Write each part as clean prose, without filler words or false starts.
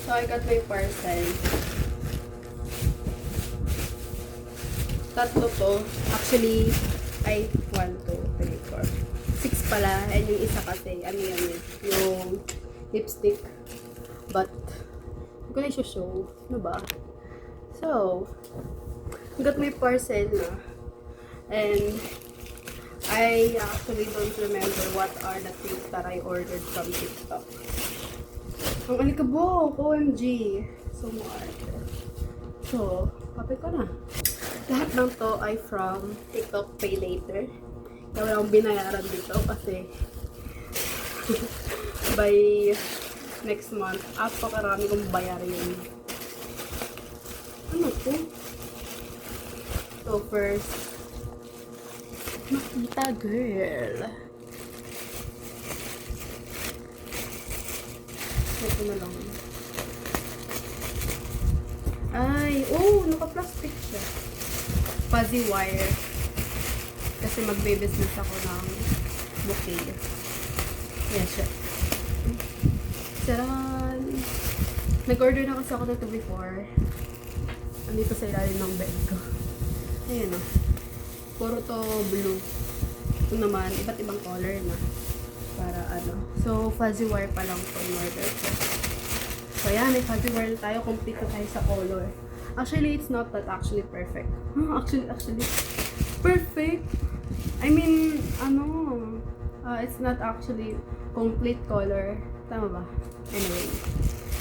So, I got my parcel. Tatlo to. Actually, 1, 2, 3, 4. 6 pala. And yung isa kasi, ano yan yun? Yung lipstick. But, hindi ko na show. Ano ba? So, I got my parcel na. And, I actually don't remember what are the things that I ordered from TikTok. Ang alikabok! OMG! So much. So, kapit ko na. Lahat ng to ay from TikTok Pay Later. Kaya wala akong binayaran dito kasi by next month, apakarami kong bayarin. Ano to? So first, Makita girl. Ito na lang. Ay, oh, naka-plastic siya. Fuzzy wire. Kasi magbe-business ako ng bouquet. Yan siya. Saran! Nag-order na kasi ako nito before. Andito sa ilalim ng bed ko. Ayan o. Puro to blue. Ito naman, iba't ibang color na. Para ano. So, fuzzy wire pa lang po in order ko. So, ayan, may fuzzy wire tayo. Complete na tayo sa color. Actually, it's not that actually perfect. Actually, perfect. I mean, it's not actually complete color. Tama ba? Anyway.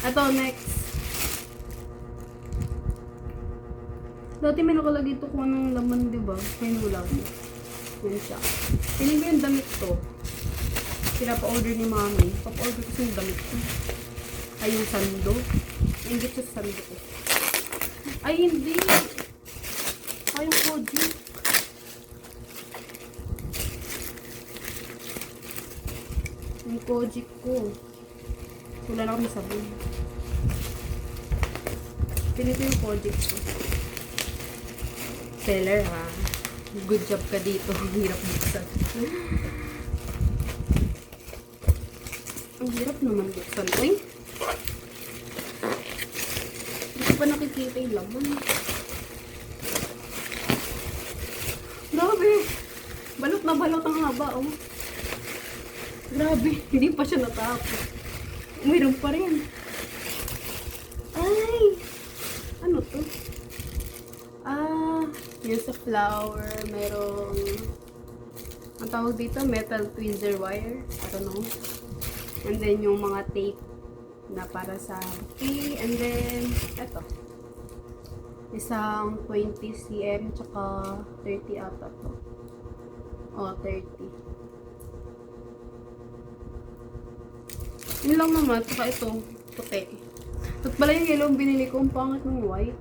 Ito, next. Dati may nakalagay ito kung anong laman, diba? May nulang. Yan siya. Piling ko yung damit to. Pinapa-order ni mami. Papa-order ko yung damit to. Ay, yung sando. Ingit siya sa sando ko. Ay, hindi. Ay, yung koji. Yung koji ko. Wala na kami sabon. Pinito yung koji ko. Seller, ha? Good job ka dito. Ang hirap buksan. Ang hirap naman buksan. Uy! Hindi ko pa nakikita yung laman. Grabe! Balot na balot ang haba, oh. Grabe! Hindi pa siya natapos. Mayroon pa rin. Ay! Ano to? Yun sa flower, merong ang tawag dito, metal tweezer wire. I don't know. And then yung mga tape na para sa bouquet. And then, eto. Isang 20 cm tsaka 30 ata to. O, 30. Yun lang naman. Tsaka ito, puti. Ito pala yung yellow binili ko. Ang pangit ng white.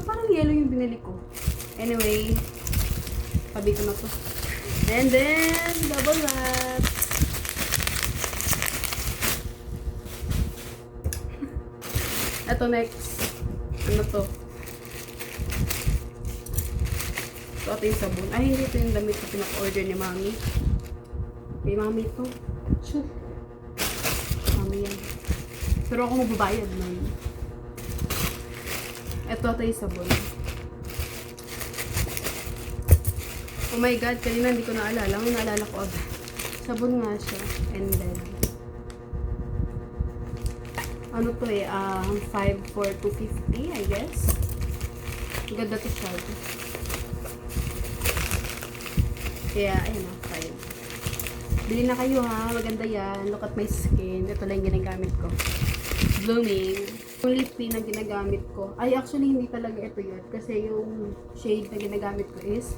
Parang yellow yung binili ko. Anyway, tabi ko na to. And then, double wrap. Ito next. Ano to? Ito yung sabon. Ay, hindi ito yung damit na pinaka-order ni mami. Kay mami ito. Shoo. Mami yan. Pero ako magbabayad na yun. Ito yung sabon. Oh my god, kanina hindi ko naalala. May naalala ko agad. Sabon nga siya. And then, ano to eh, 5 for 250, I guess. Ganda to siya. Kaya, ayun na, 5. Bili na kayo ha, maganda yan. Look at my skin. Ito lang yung ginagamit ko. Blooming. Yung lip tint na ginagamit ko, ay actually hindi talaga ito yun. Kasi yung shade na ginagamit ko is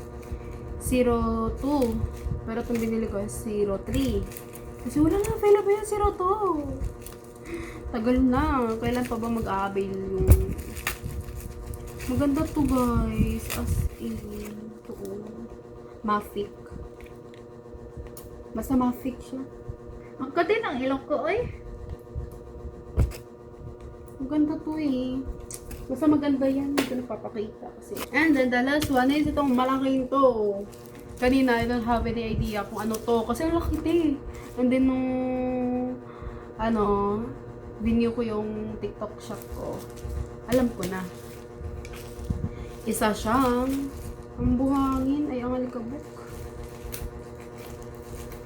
02. Pero itong binili ko is 03. Kasi wala na available yung 02. Tagal na. Kailan pa ba mag-a-avail yung... Maganda to guys. As in. Ito. Mafic. Basta mafic siya. Ang kati ng ilong ko, oy. Maganda to eh. Basta maganda yan. Hindi ko napapakita kasi. And then the last one is itong malaking to. Kanina, I don't have any idea kung ano to. Kasi ang laki eh. And then nung Renew ko yung TikTok shop ko. Alam ko na. Isa siyang ang buhangin ay ang alikabok.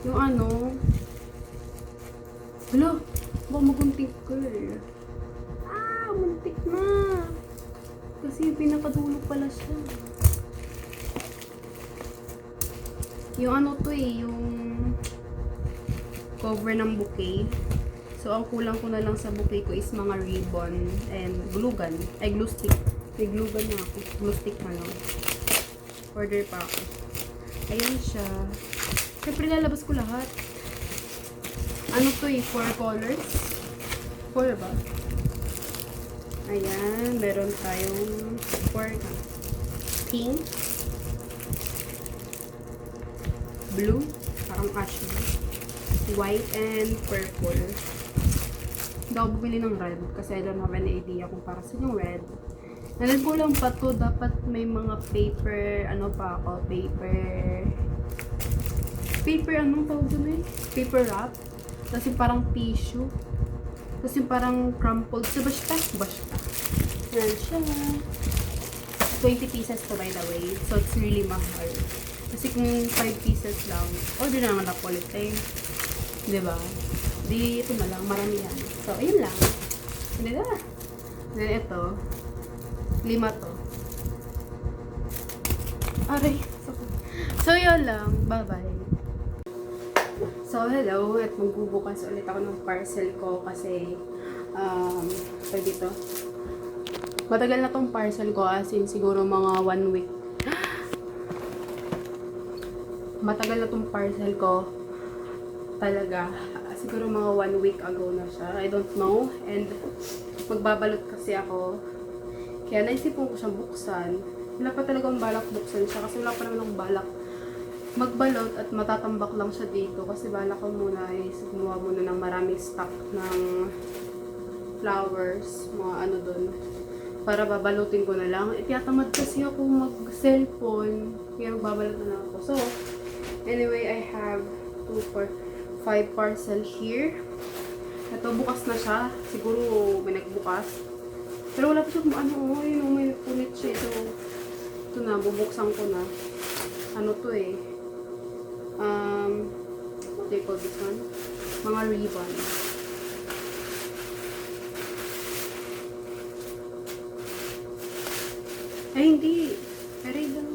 Yung ano, hala, baka magunting girl. Muntik na. Kasi pinakadulo pala siya. Yung ano to yung cover ng bouquet. So, ang kulang ko na lang sa bouquet ko is mga ribbon and glue gun. Ay, glue stick. May glue gun na ako. Glue stick na lang. Order pa ako. Ayan siya. Siyempre, lalabas ko lahat. Ano to 4 colors? 4 ba? Ayan. Meron tayong 4 na. Pink. Blue. Parang ash blue. White and purple. Hindi ako bumili ng red kasi I don't have any idea kung para sa yung red. Nalagkulang pa to, dapat may mga paper, ano pa ako, paper, anong tawag doon eh? Paper wrap. Tapos yung parang tissue. Tapos yung parang crumpled sa basta. Yan siya. 20 pieces to by the way. So it's really mahal. Kasi kung 5 pieces lang, order na naman ako ulit eh. Diba? Di ito na lang, marami yan. So, ayun lang. Hindi na. Then ito, 5 to. Aray. So, yun lang. Bye-bye. So, hello. At magbubukas ulit ako ng parcel ko kasi, dito. Matagal na tong parcel ko as in siguro mga 1 week. Matagal na tong parcel ko. Talaga. Siguro mga 1 week ago na siya. I don't know. And magbabalot kasi ako. Kaya naisipan ko siyang buksan. Wala pa talagang balak buksan siya. Kasi wala pa naman akong balak magbalot at matatambak lang siya dito. Kasi balak ko muna is gumawa muna ng maraming stock ng flowers. Mga ano dun. Para babalutin ko na lang. Itiyatamad kasi ako mag-cellphone. Kaya magbabalot na lang ako. So, anyway, I have 2, 4, 5 parcel here. Ito, bukas na siya. Siguro may nagbukas. Pero wala pa siya kung ano. Yun, may punit siya. Ito na, bubuksan ko na. Ano to eh. What do you call this one? Mga ribbon. Ay, hindi. Aray lang.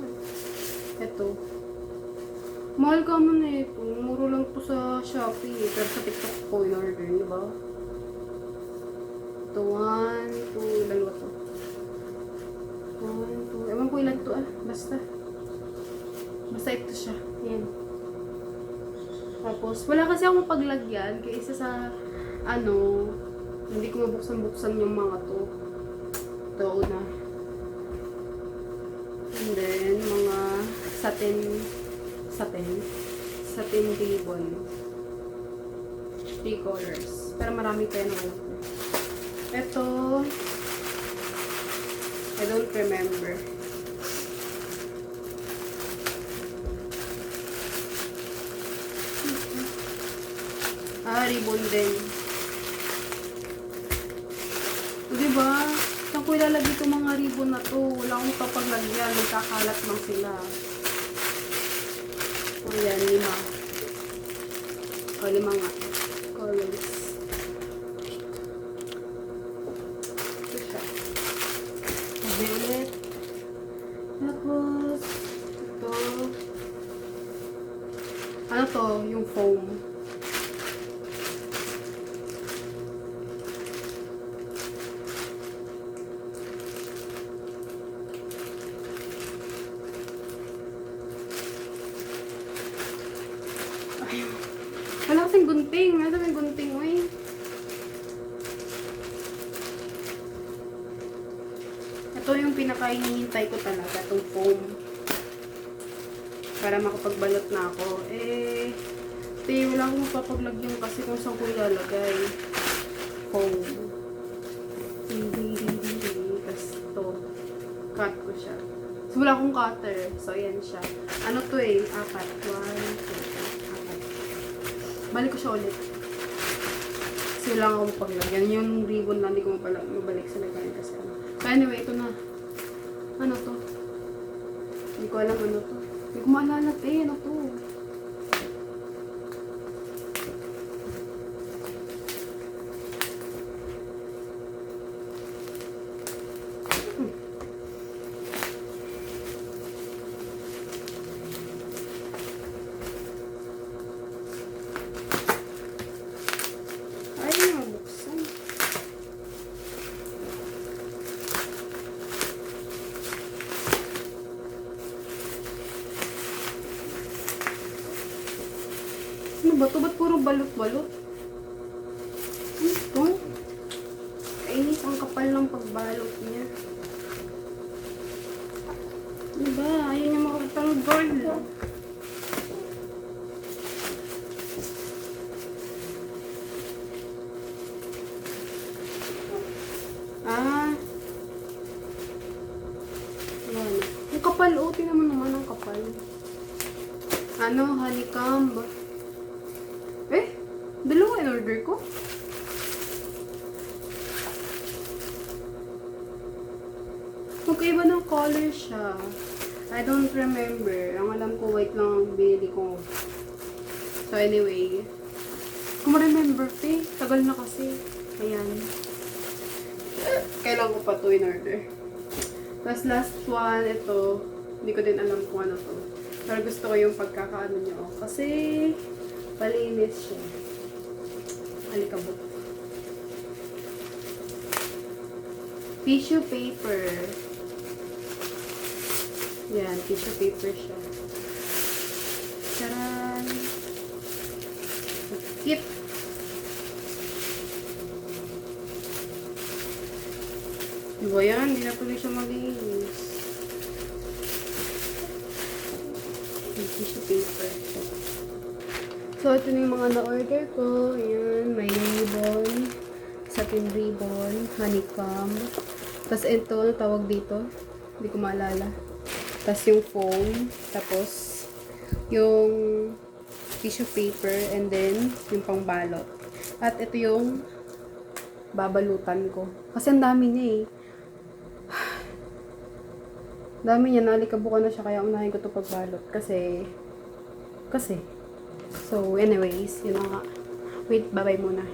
Ito. Mahal ka mo na ito. Muro lang to sa Shopee. Pero sa TikTok ko in-order, diba? Ito, 1, 2, dalawa to. 1, 2, ewan ko ilan to Basta. Basta ito siya. Yan. Tapos, wala kasi akong paglagyan. Kaya isa sa, hindi ko mabuksan-buksan yung mga to. Ito, una. And then, mga satin ribbon. 3 colors. Pero marami tayo naman. Ito, I don't remember. Ribbon din. O, diba? Saan ko ilalagay itong mga ribbon na to? Wala akong papaglagyan. Magkakalat lang sila. Ayan, 5. O, 5 nga. Colors. Ito siya. Violet. Tapos, ito. Ano to? Yung foam. Wala kasing gunting. Wala kasing gunting, uy. Ito yung pinaka-hinihintay ko talaga, itong foam. Para makapagbalot na ako. Wala akong mapapaglagyan kasi kung saan ko ilalagay. Foam. Tapos ito. Cut ko siya. So, wala akong cutter. So, ayan siya. Ano to 4. 1, 2, 3, 4. Balik ko siya ulit. Kasi Kailangan ko paglagyan. Yung ribbon lang, hindi ko mabalik sa lagayan kasi ano. So anyway, ito na. Ano to? Hindi ko alam ano to. Hindi ko maalala ano to. Ay, mabuksan. Ano ba to? Ba't puro balot-balot? Ano to? Kainis, ang kapal ng pagbalot niya. Ano ba? Ayaw niya makapagtanggol. Ah. Ano? Ang kapal, oh. Tingnan mo naman ang kapal. Ano? Honeycomb. Eh? Dalawa in order ko? Magkaiba ng color siya. I don't remember. Ang alam ko, white lang ang binili ko. So, anyway. Kung ma-remember, tagal na kasi. Ayan. Kailan ko pa to in order. Tapos last one, ito. Hindi ko din alam kung ano to. Pero gusto ko yung pagkakaano niya. Oh. Kasi, palinis siya. Alikabot. Tissue paper. Yan, tissue paper siya. Charan! Cute! Diba yan? Hindi na tuloy siya malinis. Tissue paper. So, ito na yung mga na-order ko. Ayan, may ribbon. Satin ribbon. Honeycomb. Tapos ito, ano tawag dito? Hindi ko maalala. Tapos yung foam. Tapos, yung tissue paper. And then, yung pangbalot. At ito yung babalutan ko. Kasi ang dami niya eh. Dami niya, nalikabukan na siya. Kaya unahin ko ito pagbalot. Kasi, so, anyways, yun na nga. Wait, bye-bye muna.